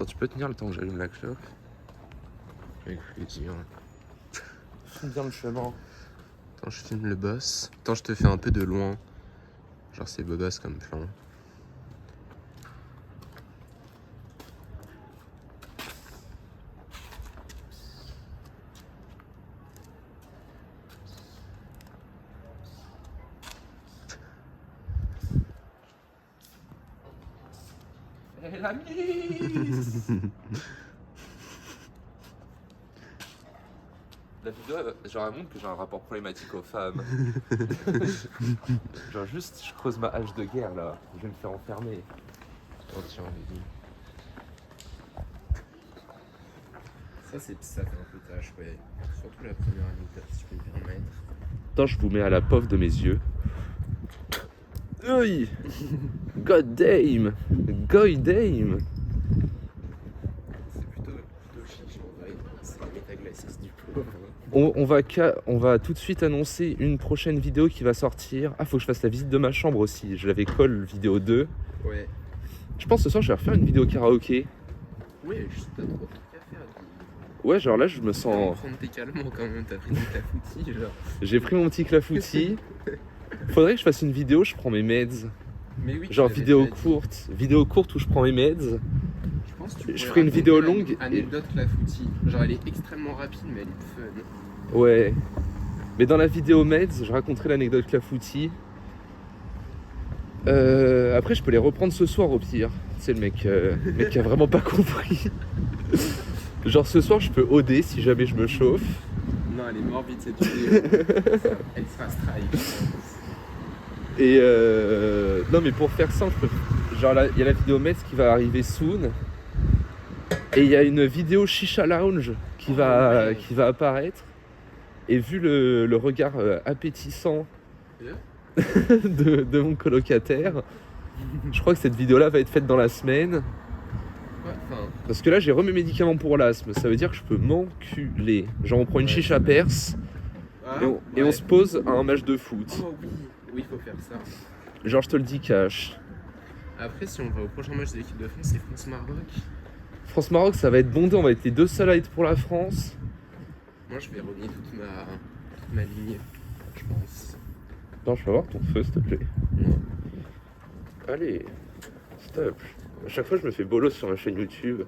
Attends, tu peux tenir le temps que j'allume la clope? Avec plaisir. Filme bien le chemin. Attends, je filme le boss. Attends, je te fais un peu de loin. Genre, c'est beau gosse comme plan. Et la mise. La vidéo, genre, elle montre que j'ai un rapport problématique aux femmes. Genre, juste, je creuse ma hache de guerre là. Je vais me faire enfermer. Oh, tiens, vas-y. Ça fait un peu tâche, ouais. Surtout la première anecdote, si je peux me permettre. Attends, je vous mets à la pauve de mes yeux. Oui. God damn. God damn. C'est plutôt chiche en vrai. C'est la métaglacis du pauvre. On va tout de suite annoncer une prochaine vidéo qui va sortir. Ah, faut que je fasse la visite de ma chambre aussi. Je l'avais call vidéo 2. Ouais. Je pense ce soir, je vais refaire une vidéo karaoké. Ouais, t'as trop de trucs à faire. Ouais, genre là, je me sens... Prendre tes calmants quand même, t'as pris ton clafoutis, genre. J'ai pris mon petit clafoutis. Faudrait que je fasse une vidéo, je prends mes meds. Mais oui, Genre vidéo courte où je prends mes meds. Je pense que je ferai une vidéo longue. Anecdote clafoutis. Genre elle est extrêmement rapide, mais elle est fun. Ouais. Mais dans la vidéo meds, je raconterai l'anecdote clafoutis. Après, je peux les reprendre ce soir au pire. C'est le mec qui a vraiment pas compris. Genre ce soir, je peux OD si jamais je me chauffe. Non, elle est morbide cette vidéo. Elle sera strike. Et non, mais pour faire simple, genre il y a la vidéo Mets qui va arriver soon. Et il y a une vidéo Shisha Lounge qui va apparaître. Et vu le regard appétissant de mon colocataire, je crois que cette vidéo-là va être faite dans la semaine. Parce que là, j'ai remis mes médicaments pour l'asthme. Ça veut dire que je peux m'enculer. Genre, on prend une chicha perse et on se pose à un match de foot. Oh oui, oui, il faut faire ça. Genre, je te le dis cash. Après, si on va au prochain match de l'équipe de France, c'est France-Maroc. France-Maroc, ça va être bondé. On va être les deux seuls à être pour la France. Moi, je vais renier toute ma lignée, je pense. Attends, je peux avoir ton feu, s'il te plaît. Non. Allez, stop. À chaque fois, je me fais bolos sur ma chaîne YouTube.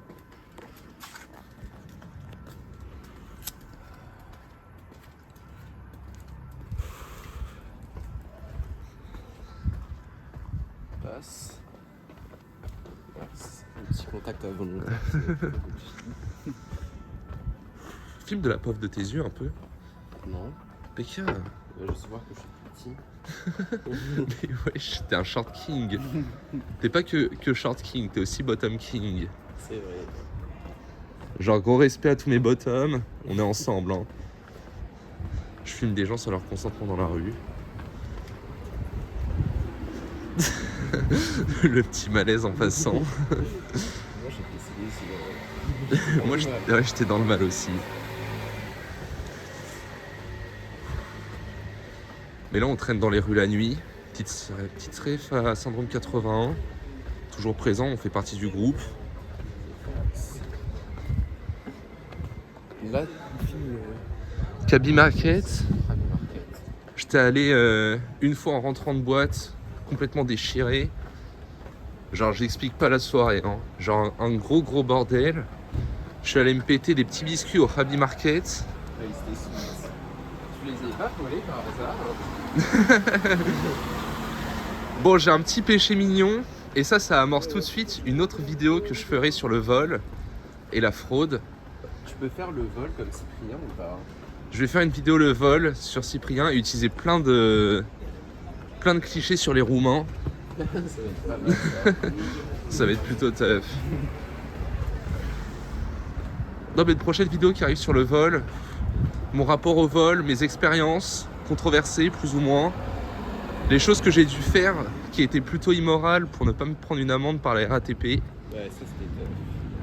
Passe. Un petit contact volontaire. Filme de la pauve de tes yeux un peu. Non. Pékin. Je sais voir que je suis petit. Mais wesh, t'es un short king. T'es pas que short king, t'es aussi bottom king. C'est vrai. Genre gros respect à tous mes bottoms, on est ensemble hein. Je filme des gens sur leur consentement dans la rue. Le petit malaise en passant. Moi, j'ai décidé aussi. Moi j'étais dans le mal aussi. Mais là on traîne dans les rues la nuit. Petite ref à Syndrome 81. Toujours présent, on fait partie du groupe. Là, Kaby Market. J'étais allé une fois en rentrant de boîte, complètement déchiré. Genre j'explique pas la soirée, hein. Genre un gros bordel. Je suis allé me péter des petits biscuits au Happy Market. Tu les avais pas volés par hasard? Bon, j'ai un petit péché mignon. Et ça amorce tout de suite une autre vidéo que je ferai sur le vol et la fraude. Tu peux faire le vol comme Cyprien ou pas? Je vais faire une vidéo le vol sur Cyprien et utiliser plein de clichés sur les Roumains. Ça va être pas mal, ça. Ça va être plutôt tough. Non mais une prochaine vidéo qui arrive sur le vol, mon rapport au vol, mes expériences controversées plus ou moins, les choses que j'ai dû faire qui étaient plutôt immorales pour ne pas me prendre une amende par la RATP. Ouais, ça c'était top.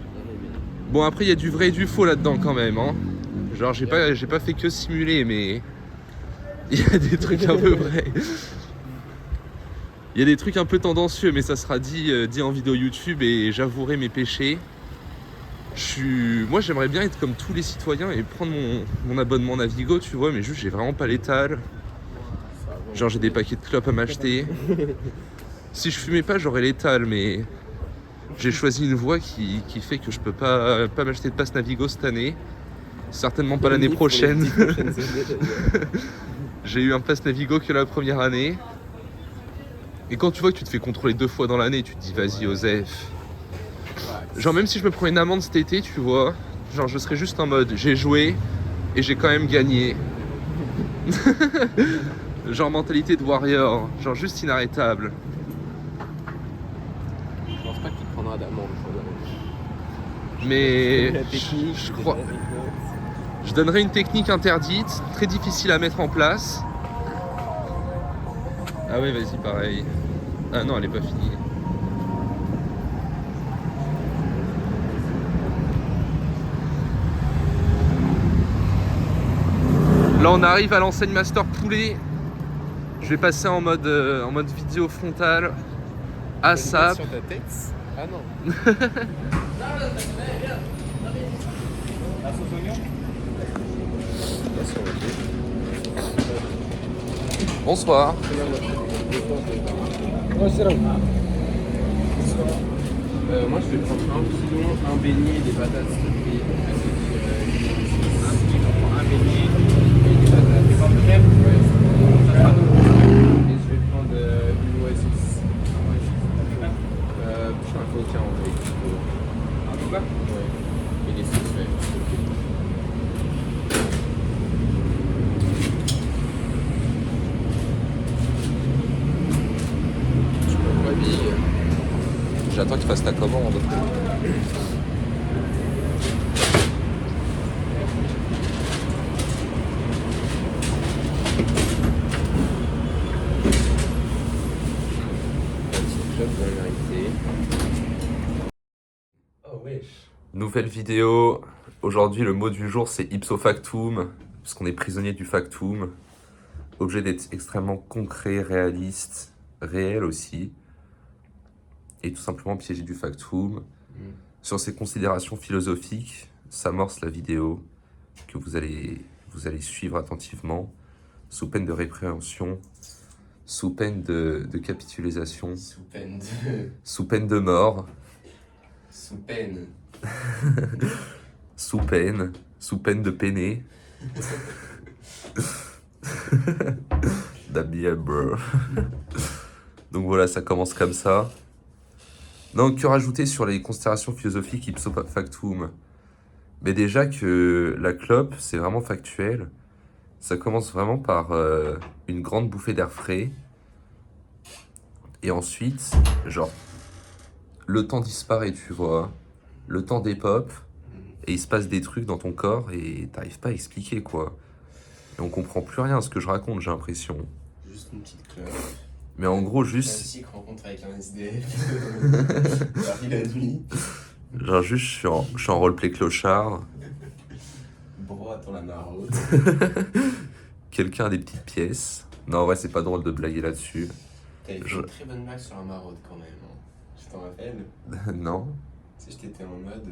J'ai bien aimé. Bon après il y a du vrai et du faux là-dedans quand même hein. Genre j'ai pas fait que simuler mais il y a des trucs un peu vrais. Il y a des trucs un peu tendancieux mais ça sera dit en vidéo YouTube et j'avouerai mes péchés. Moi, j'aimerais bien être comme tous les citoyens et prendre mon abonnement Navigo, tu vois, mais juste, j'ai vraiment pas l'étal. Genre, j'ai des paquets de clopes à m'acheter. Si je fumais pas, j'aurais l'étal, mais j'ai choisi une voie qui fait que je peux pas m'acheter de passe Navigo cette année. Certainement pas l'année prochaine. J'ai eu un pass Navigo que la première année. Et quand tu vois que tu te fais contrôler 2 fois dans l'année, tu te dis vas-y Osef. Genre même si je me prends une amende cet été, tu vois, genre je serais juste en mode j'ai joué et j'ai quand même gagné. Genre mentalité de warrior, genre juste inarrêtable. Je pense pas qu'il prendra d'amende. Mais La technique, je crois. Je donnerais une technique interdite, très difficile à mettre en place. Ah ouais, vas-y, pareil. Ah non, elle est pas finie. Là, on arrive à l'enseigne Master Poulet. Je vais passer en mode vidéo frontale. ASAP. Sur ta tête. Ah non. Bonsoir. Moi je vais prendre un pilon, un beignet et des patates s'il te plaît. Un beignet et des patates. Et je vais prendre une oasis. Putain, un coquin en vrai. Un coca? Ouais. Et des sauces vertes, s'il te plaît. J'attends que tu fasses ta commande. Oh wesh. Nouvelle vidéo. Aujourd'hui, le mot du jour, c'est ipso factum, parce qu'on est prisonnier du factum. Objet d'être extrêmement concret, réaliste, réel aussi. Et tout simplement piégé du factum. Sur ces considérations philosophiques, s'amorce la vidéo que vous allez suivre attentivement, sous peine de répréhension, sous peine de capitulation, Sous peine de mort, Sous peine. sous peine de peiner. Dabia bro. Donc voilà, ça commence comme ça. Non, que rajouter sur les considérations philosophiques ipso factum? Mais déjà que la clope, c'est vraiment factuel. Ça commence vraiment par une grande bouffée d'air frais. Et ensuite, genre, le temps disparaît, tu vois. Le temps dépop. Et il se passe des trucs dans ton corps et t'arrives pas à expliquer, quoi. Et on comprend plus rien à ce que je raconte, j'ai l'impression. Juste une petite clope. Mais en gros, juste... Classique rencontre avec un SDF. Paris la nuit. Genre juste, je suis en roleplay clochard. Bro, attends la maraude. Quelqu'un a des petites pièces. Non, ouais, c'est pas drôle de blaguer là-dessus. T'avais fait une très bonne blague sur la maraude quand même. Hein. Tu t'en rappelles? Non. Tu sais, j'étais en mode...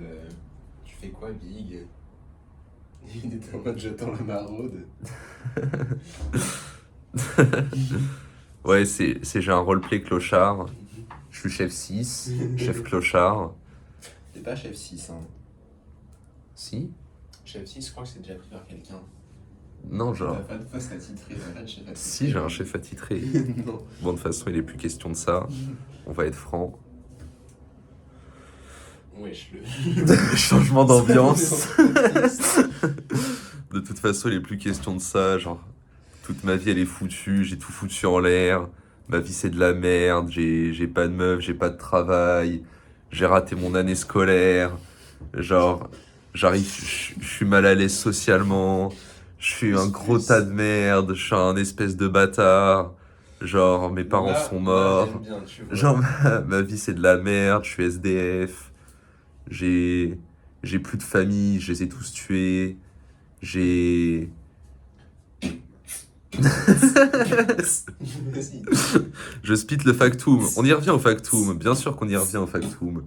tu fais quoi, Big? Il était en mode j'attends la maraude. Ouais, c'est j'ai un roleplay clochard. Je suis chef 6, chef clochard. T'es pas chef 6, hein. Si? Chef 6, je crois que c'est déjà pris par quelqu'un. Non, genre... T'as pas de poste attitré, t'as pas de chef attitré. Si, j'ai un chef attitré. Non. Bon, de toute façon, il n'est plus question de ça. On va être franc. Wesh, le... Changement d'ambiance. De toute façon, il n'est plus question de ça. Genre, toute ma vie, elle est foutue. J'ai tout foutu en l'air. Ma vie, c'est de la merde. J'ai pas de meuf, j'ai pas de travail. J'ai raté mon année scolaire. Genre, j'arrive, je suis mal à l'aise socialement. Je suis un gros tas de merde. Je suis un espèce de bâtard. Genre, mes parents sont morts. J'aime bien, tu vois. Genre, ma vie, c'est de la merde. Je suis SDF. J'ai plus de famille, je les ai tous tués. J'ai... Vas-y. Je spit le factum. On y revient au factum. Bien sûr qu'on y revient au factum.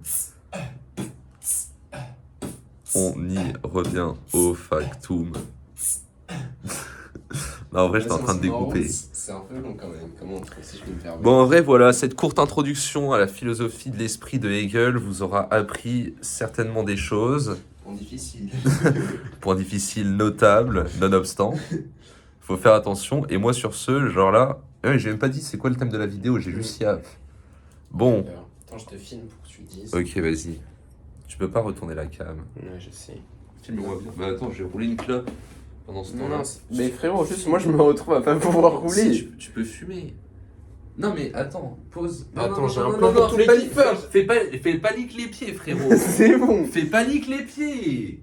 on y revient au factum. Non, en vrai, j'étais en train de découper. C'est un peu long quand même, comment si je peux me permettre. Bon, en vrai, voilà, cette courte introduction à la philosophie de l'esprit de Hegel vous aura appris certainement des choses. Point difficile. Point difficile, notable, nonobstant. Faut faire attention. Et moi, sur ce, genre là, j'ai même pas dit c'est quoi le thème de la vidéo, j'ai juste yap. Bon. Attends, je te filme pour que tu le dises. Ok, vas-y. Tu peux pas retourner la cam. Ouais, je sais. Filme-moi bien. Bah attends, j'ai roulé une clope pendant ce temps-là. Mais frérot, juste moi je me retrouve à pas pouvoir rouler. Si, tu peux fumer. Non mais attends, pause. Attends, j'ai un plan pour tous les kiffeurs. Fais panique les pieds, frérot. C'est bon. Fais panique les pieds.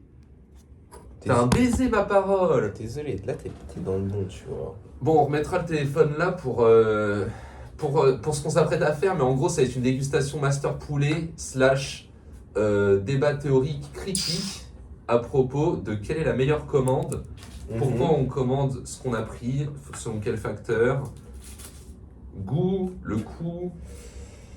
T'as un baiser ma parole. Désolé, là t'es dans le bon, tu vois. Bon, on remettra le téléphone là pour ce qu'on s'apprête à faire, mais en gros ça va être une dégustation master poulet / débat théorique critique à propos de quelle est la meilleure commande, pourquoi on commande ce qu'on a pris, selon quel facteur, goût, le coût,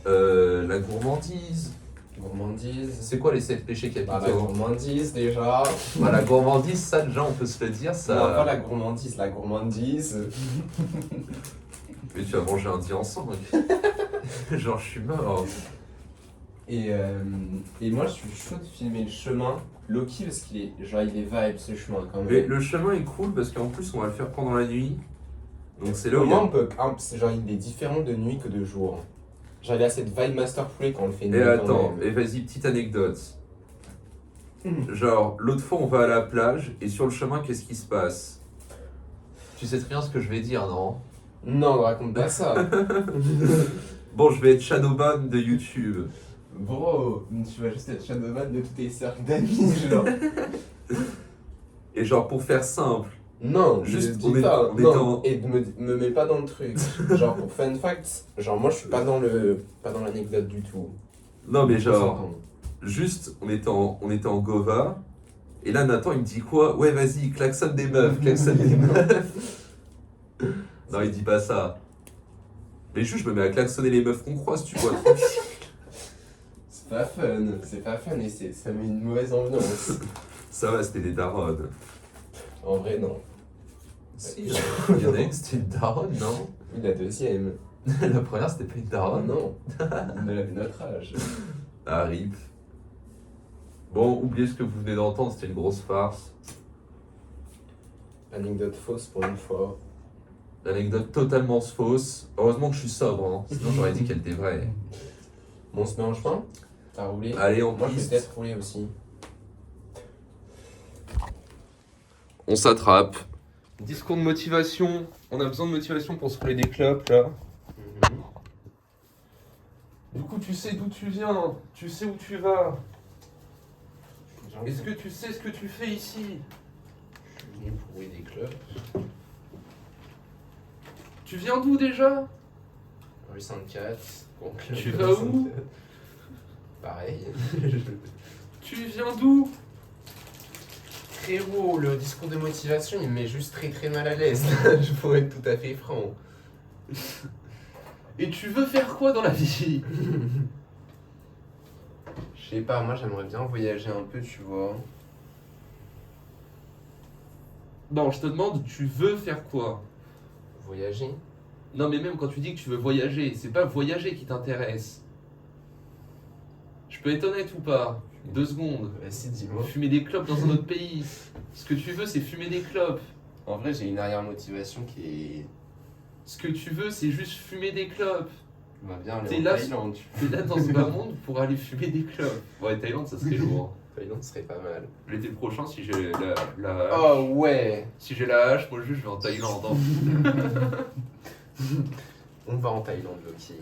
la gourmandise. Gourmandise. C'est quoi les 7 péchés capitaux? La gourmandise déjà. Bah, la gourmandise, ça déjà on peut se le dire. Ça... Non, pas la gourmandise, la gourmandise. Mais tu vas manger un dia ensemble. Genre je suis mort. Et moi je suis chaud de filmer le chemin. Loki parce qu'il est genre il est vibe ce chemin quand même. Mais le chemin est cool parce qu'en plus on va le faire pendant la nuit. Donc c'est là où Au moins on peut. C'est genre il est différent de nuit que de jour. Genre il a cette vibe master poulet quand on le fait nuit. Et attends, et vas-y, petite anecdote. Genre, l'autre fois on va à la plage et sur le chemin qu'est-ce qui se passe? Tu sais très bien ce que je vais dire, non? Non, ne raconte pas ça. Bon, je vais être Shadowban de YouTube. Bro, tu vas juste être Shadowman de tous tes cercles d'amis, genre. Et genre, pour faire simple. Non, Juste, on est en... Et me mets pas dans le truc. Genre, pour fun fact, genre, moi je suis pas dans l'anecdote du tout. Non, mais genre, juste, on était en Gova. Et là, Nathan, il me dit quoi? Ouais, vas-y, klaxonne des meufs, klaxonne des meufs. Non, il dit pas ça. Mais juste, je me mets à klaxonner les meufs qu'on croise, tu vois. C'est pas fun et ça met une mauvaise ambiance. Ça va, c'était des daronnes. En vrai, non. Si, il y en a une, c'était une daronne, non? La deuxième. La première, c'était pas une daronne? Non. Elle avait notre âge. Ah, rip. Bon, oubliez ce que vous venez d'entendre, c'était une grosse farce. Anecdote fausse pour une fois. L'anecdote totalement fausse. Heureusement que je suis sobre, hein. Sinon j'aurais dit qu'elle était vraie. Bon, on se met en chemin? T'as roulé? Allez, en Moi, je vais piste. peut-être rouler aussi. On s'attrape. Discours de motivation. On a besoin de motivation pour se rouler des clopes, là. Du coup, tu sais d'où tu viens. Tu sais où tu vas. Est-ce que tu sais ce que tu fais ici? Je suis venu pour rouler des clubs. Tu viens d'où déjà? Rue Sainte-Cat. Tu vas où? Pareil. Tu viens d'où? Frérot, le discours de motivation, il me met juste très très mal à l'aise. Je pourrais être tout à fait franc. Et tu veux faire quoi dans la vie? Je sais pas, moi j'aimerais bien voyager un peu, tu vois. Non, je te demande, tu veux faire quoi? Voyager? Non, mais même quand tu dis que tu veux voyager, c'est pas voyager qui t'intéresse. Je peux être honnête ou pas? 2 secondes. Vas-y, dis-moi. Fumer des clopes dans un autre pays. Ce que tu veux, c'est fumer des clopes. En vrai, j'ai une arrière-motivation qui est. Ce que tu veux, c'est juste fumer des clopes. On va bien aller T'es en là, Thaïlande. T'es là dans ce bas monde pour aller fumer des clopes. Ouais, Thaïlande, ça serait lourd. Thaïlande serait pas mal. L'été prochain, si j'ai la hache. Oh ouais! Si j'ai la hache, moi juste je vais en Thaïlande. Hein. On va en Thaïlande, Loki.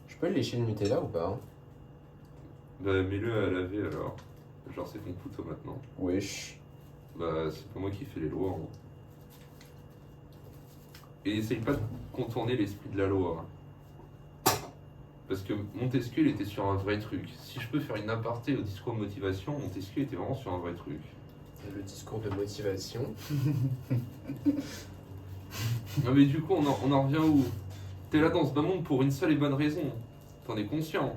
Je peux lécher le Nutella ou pas? Bah, mets-le à laver alors. Genre, c'est ton couteau maintenant. Wesh. Bah, c'est pas moi qui fais les lois. Hein. Et essaye pas de contourner l'esprit de la loi. Parce que Montesquieu, il était sur un vrai truc. Si je peux faire une aparté au discours de motivation, Montesquieu était vraiment sur un vrai truc. Le discours de motivation. Non mais du coup, on en revient où? T'es là dans ce bas monde pour une seule et bonne raison. T'en es conscient.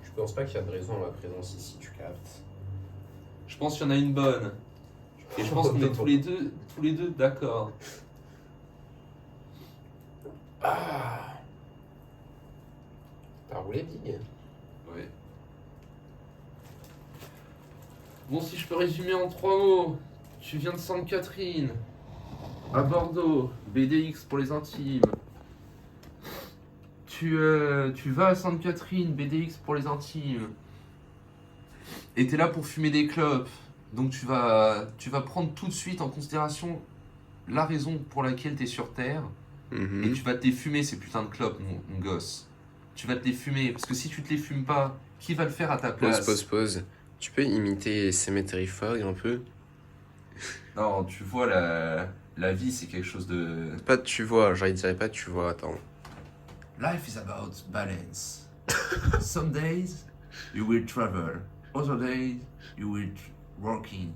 Je pense pas qu'il y a de raison à ma présence ici, tu captes. Je pense qu'il y en a une bonne. Et je pense qu'on est tous les deux d'accord. Ah. T'as roulé, Big? Ouais. Bon, si je peux résumer en 3 mots. Tu viens de Sainte-Catherine, à Bordeaux, BDX pour les intimes. Tu vas à Sainte-Catherine, BDX pour les intimes. Et t'es là pour fumer des clopes. Donc tu vas prendre tout de suite en considération la raison pour laquelle t'es sur Terre. Et tu vas te les fumer, ces putains de clopes, mon gosse. Tu vas te les fumer, parce que si tu te les fumes pas, qui va le faire à ta place? Pause. Tu peux imiter Cemetery Fog un peu? Non, tu vois, la vie, c'est quelque chose de... Pas de tu vois, genre il dirait pas tu vois, attends. Life is about balance. Some days, you will travel. Other days, you will working.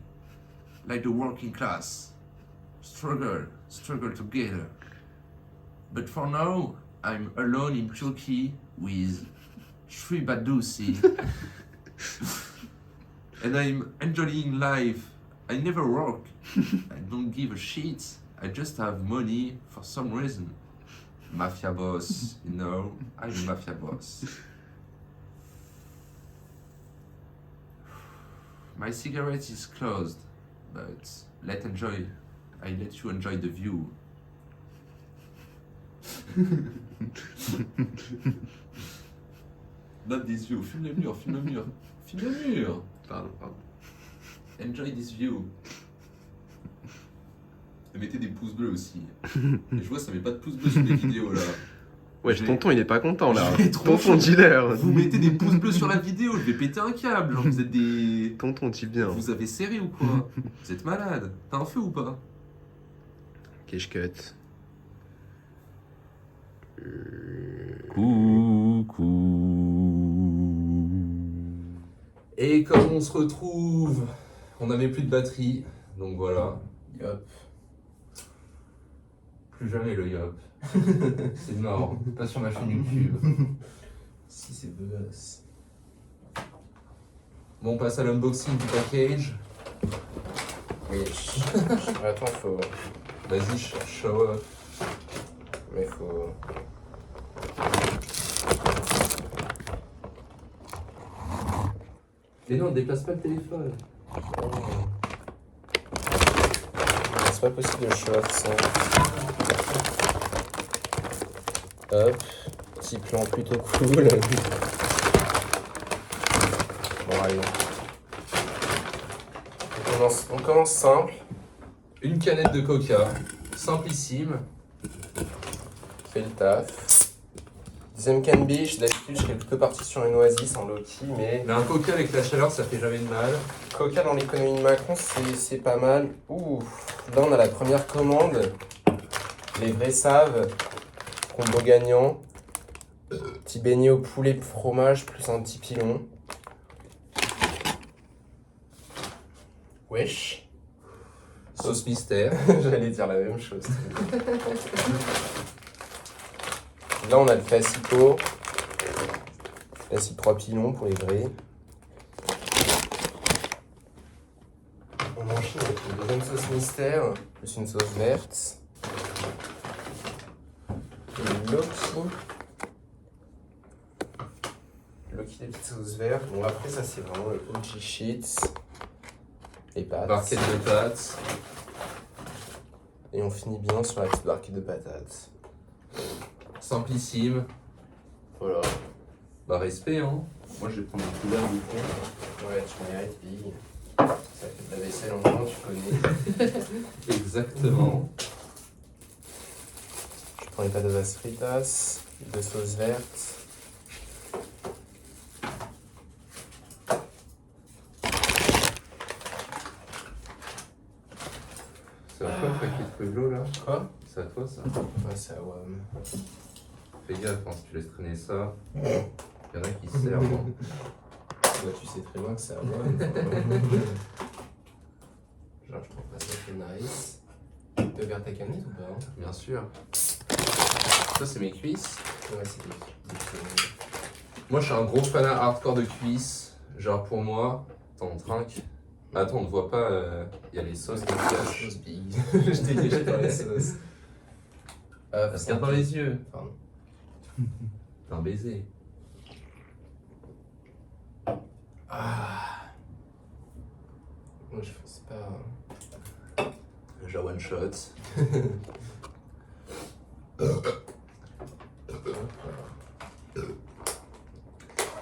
Like the working class. Struggle together. But for now, I'm alone in Turkey with 3 Badusi. And I'm enjoying life. I never work. I don't give a shit. I just have money for some reason. Mafia boss, you know, I'm a mafia boss. My cigarette is closed, but I let you enjoy the view. Not this view, filme le mur, filme le mur. Pardon. Enjoy this view. Et mettez des pouces bleus aussi. Et je vois, ça met pas de pouces bleus sur les vidéos là. Ouais, tonton, il est pas content là. Je vais trop Tonton, chaud. dealer. Vous mettez des pouces bleus sur la vidéo, je vais péter un câble. Genre, vous êtes des. Tonton, dis bien. Vous avez serré ou quoi? Vous êtes malade. T'as un feu ou pas? Ok, je cut. Coucou. Et comme on se retrouve, on n'avait plus de batterie, donc voilà. Yop. Plus jamais le yop. C'est mort. Pas sur ma chaîne YouTube. Si c'est boss. Bon, on passe à l'unboxing du package. Oui. Attends, faut. Vas-y, show off. Mais faut. Et non, déplace pas le téléphone. C'est pas possible de show off ça. Hop. Petit plan plutôt cool. Bon, allez. On commence simple. Une canette de coca, simplissime. Fait le taf. Deuxième canne biche, d'habitude je serais plutôt parti sur une oasis en low-key, mais Mais un coca avec la chaleur, ça fait jamais de mal. Coca dans l'économie de Macron, c'est pas mal. Ouh, là on a la première commande. Les vrais savent. Combo gagnant. Petit beignet au poulet fromage plus un petit pilon. Wesh. Sauce mystère. J'allais dire la même chose. Là, on a le classico. Classique 3 pilons pour les vrais. On enchaîne avec une deuxième sauce mystère, plus une sauce verte. Et Loki. Loki des petites sauces vertes. Bon, après, ça, c'est vraiment le OG shit. Les pâtes. Barquette de pâtes. Et on finit bien sur la petite barquette de patates. Simplissime. Voilà. Bah respect hein. Moi je vais prendre une couleur du coup. Ouais, tu mérites, Big. Ça fait de la vaisselle en moins, tu connais. Exactement. Je prends les patatas fritas, de sauce verte. C'est à toi Paquet Pueblo là? Quoi? C'est à toi ça? Ouais, c'est à WAM. Fais gaffe hein, si tu laisses traîner ça. Il y en a qui se servent. Hein. Bah, tu sais très bien que c'est à WAM. Genre, je trouve pas ça très nice. Tu peux ouvrir ta canette ou pas? Bien sûr. Ça c'est mes cuisses. Ouais, c'est des... Moi je suis un gros fanat hardcore de cuisses. Genre pour moi, t'en trinques. Attends, on ne voit pas, il y a les sauces qui se cachent. Sauce big. Je t'ai caché dans les sauces. Regarde dans les yeux. Pardon. T'es un baiser. Ah. Moi, je pense pas. Déjà one shot.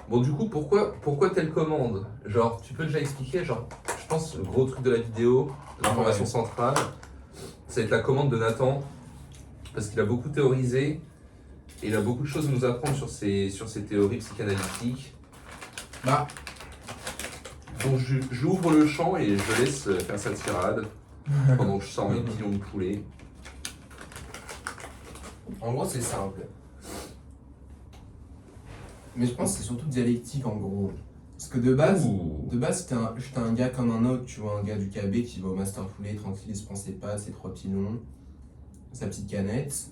Bon, du coup, pourquoi telle commande? Genre, tu peux déjà expliquer, genre, je pense le gros truc de la vidéo, l'information centrale, ça va être la commande de Nathan, parce qu'il a beaucoup théorisé, et il a beaucoup de choses à nous apprendre sur ses théories psychanalytiques. Bah, Donc, j'ouvre le champ et je laisse faire sa tirade, pendant que je sors mes pilons de poulet. en gros, c'est simple. Mais je pense que c'est surtout dialectique en gros. Parce que de base, Ouh. j'étais un gars comme un autre, tu vois, un gars du KB qui va au Master Poulet, tranquille, il se prend ses pâtes, ses 3 pilons, sa petite canette.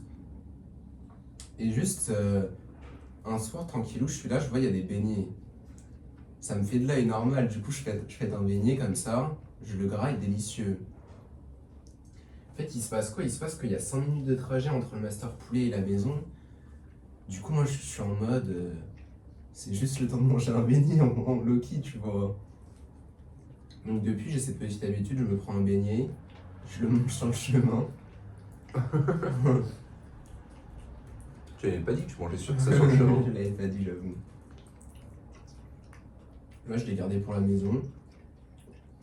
Et juste, un soir, tranquillou, je suis là, je vois, il y a des beignets. Ça me fait de l'œil normal, du coup, je fais un beignet comme ça, je le graille, délicieux. En fait, il se passe quoi? Il se passe qu'il y a 5 minutes de trajet entre le Master Poulet et la maison. Du coup, moi, je suis en mode. C'est juste le temps de manger un beignet en low-key, tu vois. Donc, depuis, j'ai cette petite habitude, je me prends un beignet, je le mange sur le chemin. Tu n'avais pas dit que tu mangeais sur ça sur le chemin. Je l'avais pas dit, j'avoue. Là, je l'ai gardé pour la maison.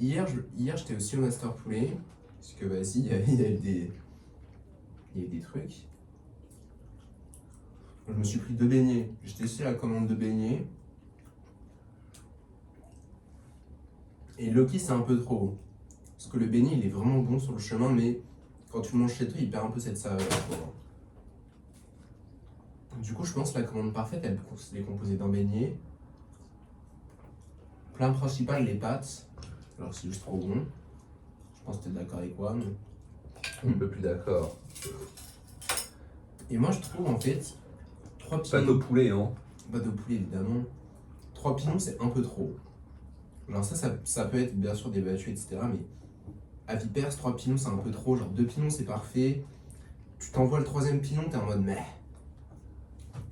Hier, j'étais aussi au Master Poulet, parce que, vas-y, il y avait des trucs. Je me suis pris 2 beignets. J'ai testé la commande de beignets. Et Loki, c'est un peu trop. Parce que le beignet, il est vraiment bon sur le chemin, mais quand tu le manges chez toi, il perd un peu cette saveur. Quoi. Du coup, je pense que la commande parfaite, elle est composée d'un beignet. Plat principal, les pâtes. Alors, c'est juste trop bon. Je pense que t'es d'accord avec moi. Mais... Un peu plus d'accord. Et moi, je trouve en fait 3 Pâte pilons. au poulet, hein. Pâte au poulet, évidemment. 3 pilons, c'est un peu trop. Genre, ça peut être bien sûr débattu, etc. Mais avis perse, 3 pilons, c'est un peu trop. Genre, 2 pilons, c'est parfait. Tu t'envoies le 3e pilon, t'es en mode mais.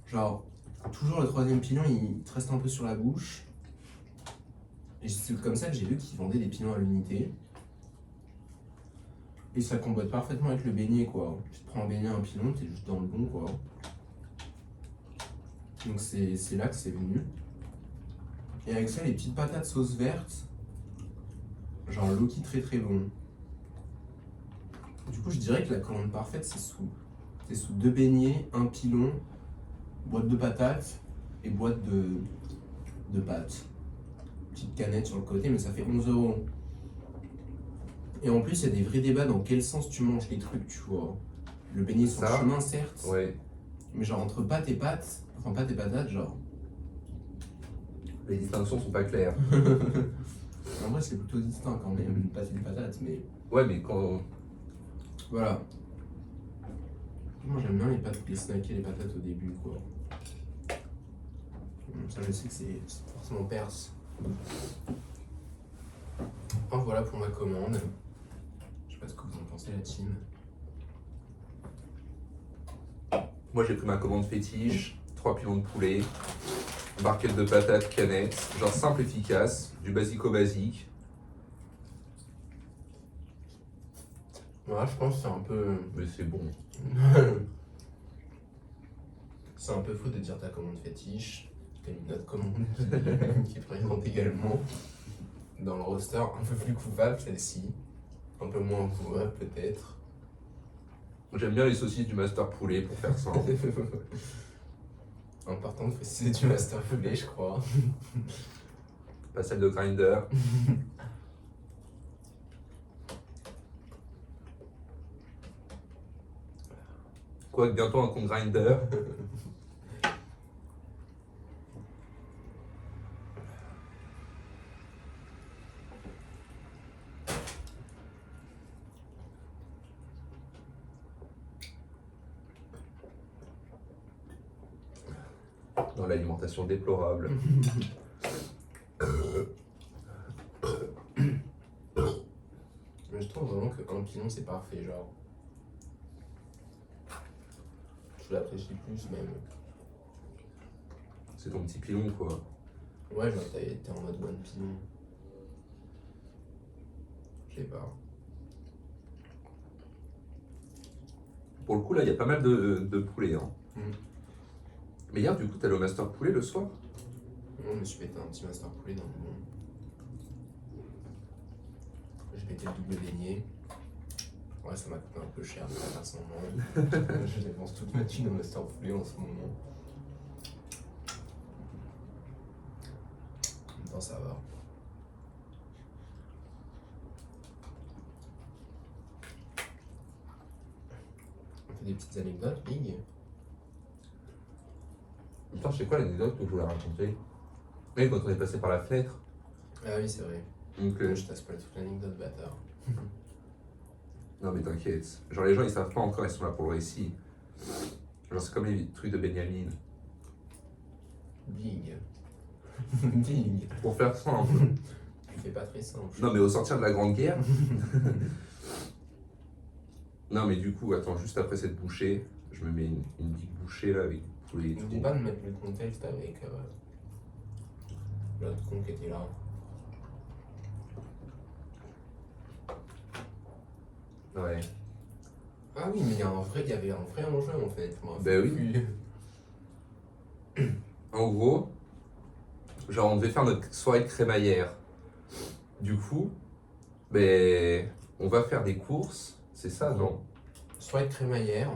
Genre, toujours le 3e pilon, il te reste un peu sur la bouche. Et c'est comme ça que j'ai vu qu'ils vendaient des pilons à l'unité. Et ça combote parfaitement avec le beignet, quoi. Tu te prends un beignet, un pilon, t'es juste dans le bon, quoi. Donc c'est là que c'est venu. Et avec ça, les petites patates sauce verte, genre Loki très très bon. Du coup, je dirais que la commande parfaite, c'est sous 2 beignets, un pilon, boîte de patates et boîte de pâtes. Petite canette sur le côté, mais ça fait 11 €. Et en plus, il y a des vrais débats dans quel sens tu manges les trucs, tu vois. Le beignet sur le Ça, chemin, certes, ouais. mais genre entre pâtes et pâtes, enfin pâtes et patates, genre. Les distinctions sont pas claires. En vrai, c'est plutôt distinct quand même, une pâte et une patate, mais Ouais, mais quand. voilà. Moi, j'aime bien les pâtes, les snacker les patates au début, quoi. Ça, je sais que c'est forcément perse. Enfin, voilà pour ma commande. Je sais pas ce que vous en pensez, la team. Moi, j'ai pris ma commande fétiche, 3 pilons de poulet, barquette de patates, canette, genre simple, efficace, du basico-basique. Voilà, je pense que c'est un peu. Mais c'est bon. C'est un peu faux de dire ta commande fétiche. T'as une autre commande qui est présente également dans le roster, un peu plus coupable celle-ci. Un peu moins coupable peut-être. J'aime bien les saucisses du Master Poulet pour faire ça. Important de préciser du Master Poulet, je crois. Pas celle de Grinder. Quoique bientôt un compte Grinder. Dans l'alimentation déplorable. un pilon, c'est parfait, genre. Je l'apprécie plus, même. C'est ton petit pilon, quoi. Ouais, genre, t'es en mode one pilon. Je sais pas. Pour le coup, là, il y a pas mal de poulets. Hein. Mm. Mais hier, du coup, t'es allé au master poulet le soir? Non, je me suis pété un petit master poulet dans le monde. J'ai pété le double beignet. Ouais, ça m'a coûté un peu cher, mais pas sans moi. Je dépense toute ma thune au master poulet en ce moment. En même temps, ça va. On fait des petites anecdotes, Big. Putain, je sais quoi l'anecdote que je voulais raconter? Mais quand on est passé par la fenêtre. Ah oui, c'est vrai. Donc, Je t'ai spoilé toute l'anecdote, bâtard. non, mais t'inquiète. Genre, les gens, ils savent pas encore, ils sont là pour le récit. Genre, c'est comme les trucs de Benjamin. Big. Big. Pour faire simple. Tu fais pas très simple. Non, mais au sortir de la Grande Guerre. Non, mais du coup, attends, juste après cette bouchée, je me mets une big bouchée là avec tous les. N'oublie pas de mettre le contexte avec l'autre con qui était là. Ouais. Ah oui, mais il y avait un vrai enjeu en fait. Moi, Ben oui. En gros, genre on devait faire notre soirée de crémaillère. Du coup, ben on va faire des courses, c'est ça, non? Soirée de crémaillère.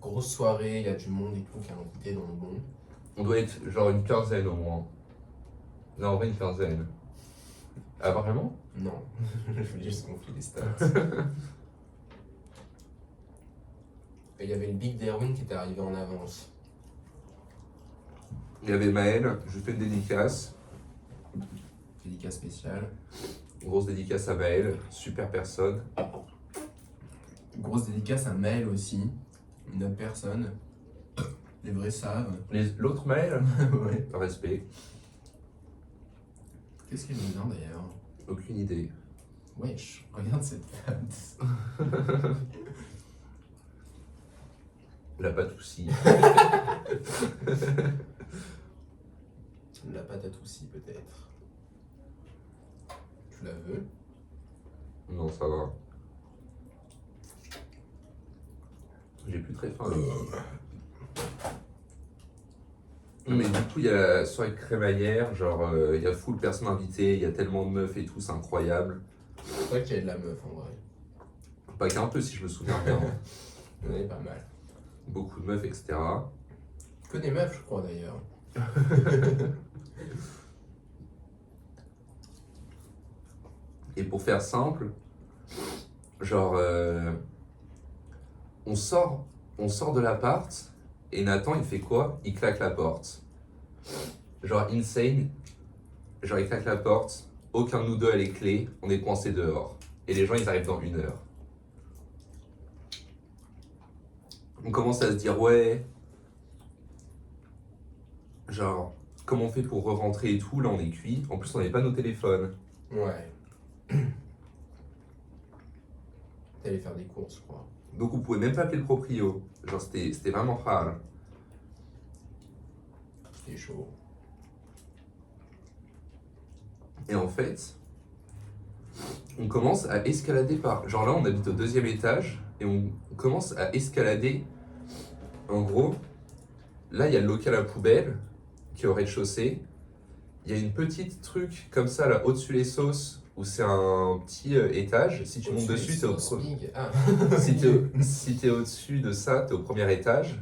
Grosse soirée, il y a du monde et tout qui est invité dans le bon. On doit être genre une quinzaine au moins. Non, en vrai une quinzaine. Ah vraiment? Non, je voulais juste gonfler les stats. Et il y avait le Big Derwin qui était arrivé en avance. Il y avait Maël, je fais une dédicace. Dédicace spéciale. Grosse dédicace à Maël, super personne. Grosse dédicace à Maël aussi. Une autre personne. Les vrais savent. L'autre Maël? Ouais. Respect. Qu'est-ce qu'il veut dire d'ailleurs? Aucune idée. Wesh, regarde cette patte. La patoussie. La pâte à toussi peut-être. Tu la veux? Non, ça va. J'ai plus très faim. Non, mais du coup, il y a la soirée de crémaillère, genre, il y a full personnes invitées, il y a tellement de meufs et tout, c'est incroyable. C'est vrai qu'il y a de la meuf en vrai. Pas qu'un peu, si je me souviens bien. On est pas mal. Beaucoup de meufs, etc. Que des meufs, je crois d'ailleurs. Et pour faire simple, genre, on sort de l'appart, et Nathan, il fait quoi? Il claque la porte. Genre, insane. Genre, il claque la porte, aucun de nous deux a les clés, on est coincés dehors. Et les gens, ils arrivent dans 1 heure. On commence à se dire, ouais, genre, comment on fait pour re-rentrer et tout? Là, on est cuit. En plus, on n'avait pas nos téléphones. Ouais. T'allais faire des courses, je crois. Donc, on pouvait même pas appeler le proprio. Genre, c'était vraiment rare. C'était chaud. Et en fait, on commence à escalader par... Genre là, on habite au 2e étage et on commence à escalader. En gros, là, il y a le local à poubelle qui est au rez-de-chaussée. Il y a une petite truc comme ça, là, au-dessus les sauces, où c'est un petit étage. Si tu montes dessus, t'es au premier. Ah. Si t'es au-dessus de ça, t'es au premier étage.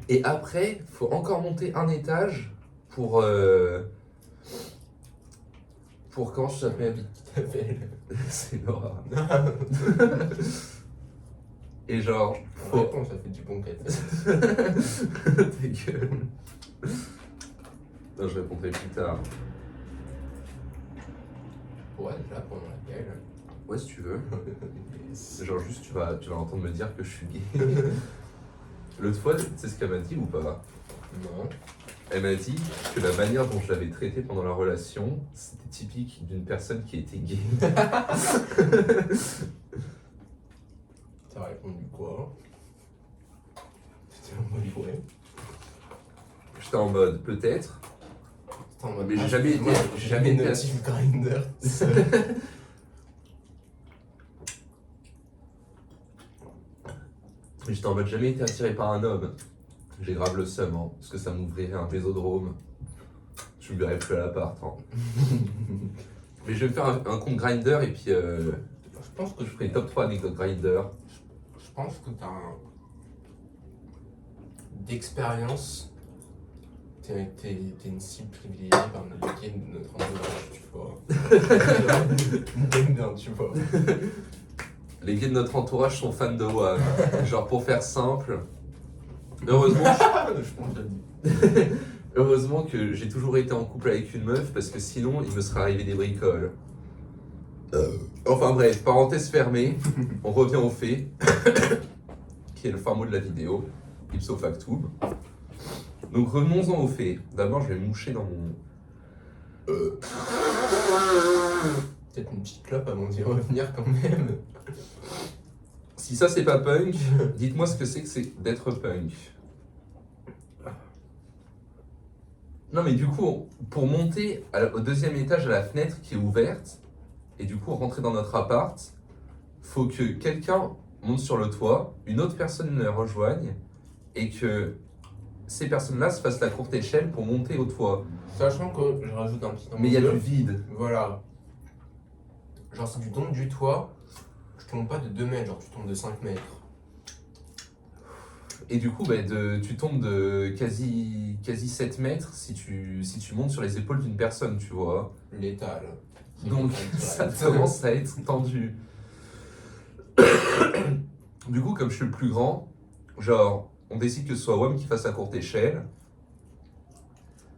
Et après, faut encore monter un étage pour comment ça s'appelle? C'est Laura. Et genre, faut... Attends, ça fait du bon café. Ta gueule. Non, je répondrai plus tard. Ouais, déjà, pendant laquelle. Ouais, si tu veux. Genre, juste, tu vas entendre me dire que je suis gay. L'autre fois, tu sais ce qu'elle m'a dit ou pas? Non. Elle m'a dit que la manière dont je l'avais traitée pendant la relation, c'était typique d'une personne qui était gay. T'as répondu quoi? C'était en mode ouais. J'étais en mode peut-être, C'était en mode, mais j'ai jamais été. moi, J'ai jamais été. notif Grindr. J'étais en mode jamais été attiré par un homme. J'ai grave le seum, hein, parce que ça m'ouvrirait un vésodrome. Je me verrais plus à l'appart. Hein. Mais je vais me faire un compte Grindr et puis Je pense que je ferai top 3 anecdotes Grindr. Je pense que t'as un... d'expérience. T'es une cible privilégiée par le gain de notre entourage, tu vois. T'aimes bien, tu vois. Les gays de notre entourage sont fans de WAM. Genre pour faire simple, heureusement, Je pense que heureusement que j'ai toujours été en couple avec une meuf parce que sinon il me serait arrivé des bricoles. Enfin bref, parenthèse fermée, on revient au fait, qui est le fin mot de la vidéo, ipso factum. Donc revenons-en au fait. D'abord je vais me moucher dans mon... peut-être une petite clope avant d'y revenir quand même. Si ça c'est pas punk, dites-moi ce que c'est d'être punk. Non mais du coup, pour monter au deuxième étage à la fenêtre qui est ouverte, et du coup rentrer dans notre appart, faut que quelqu'un monte sur le toit, une autre personne le rejoigne, et que ces personnes-là se fassent la courte échelle pour monter au toit. Sachant que je rajoute un petit Mais il y a du vide. Voilà. Genre si tu tombes du toit, tu tombes pas de 2 mètres, genre tu tombes de 5 mètres. Et du coup, bah, tu tombes de quasi 7 mètres si tu montes sur les épaules d'une personne, tu vois. Létal. Donc ça commence à être tendu. Du coup, comme je suis le plus grand, genre, on décide que ce soit WAM qui fasse la courte échelle.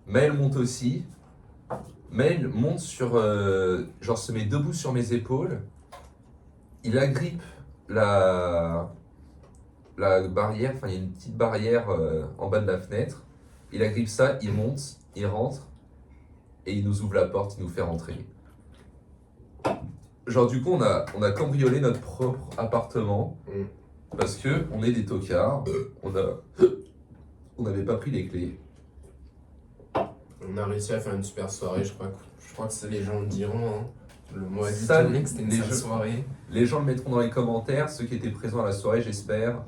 Maël monte aussi. Maël monte sur... genre se met debout sur mes épaules. Il agrippe la barrière, enfin il y a une petite barrière en bas de la fenêtre. Il agrippe ça, il monte, il rentre. Et il nous ouvre la porte, il nous fait rentrer. Genre du coup on a cambriolé notre propre appartement. Parce que on est des tocards. On n'avait pas pris les clés. On a réussi à faire une super soirée, je crois que les gens le diront. Hein. Le mot a dit Ça, tourné que c'était une les sale jeux- soirée. Les gens le mettront dans les commentaires, ceux qui étaient présents à la soirée, j'espère.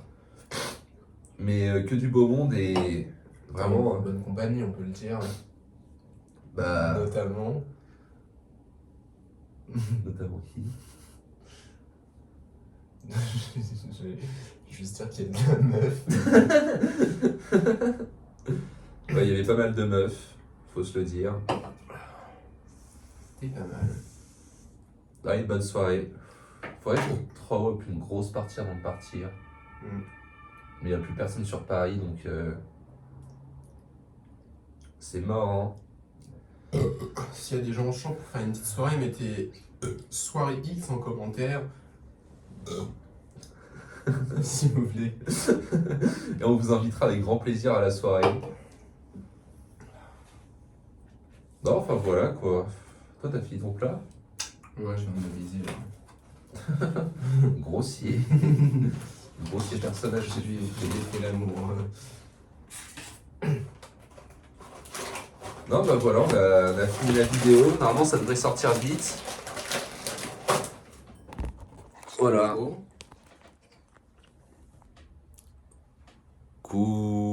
Mais que du beau monde et vraiment. Une bonne compagnie, on peut le dire. Bah. Notamment. Notamment qui? Je vais juste dire qu'il y a de la meuf. Ouais, il y avait pas mal de meufs, faut se le dire. C'était pas mal. Là, une bonne soirée. Faudrait qu'on throw up une grosse partie avant de partir. Mais il n'y a plus personne sur Paris, donc c'est mort, hein. S'il y a des gens chauds pour faire une petite soirée, mettez soirée X en commentaire. S'il vous plaît. Et on vous invitera avec grand plaisir à la soirée. Non, enfin voilà quoi. Toi, t'as fini ton plat? Ouais, je viens de m'aviser là. Grossier. Grossier personnage J'ai séduit. fait l'amour. Non, bah voilà, on a fini la vidéo. Normalement, ça devrait sortir vite. Voilà. Cool.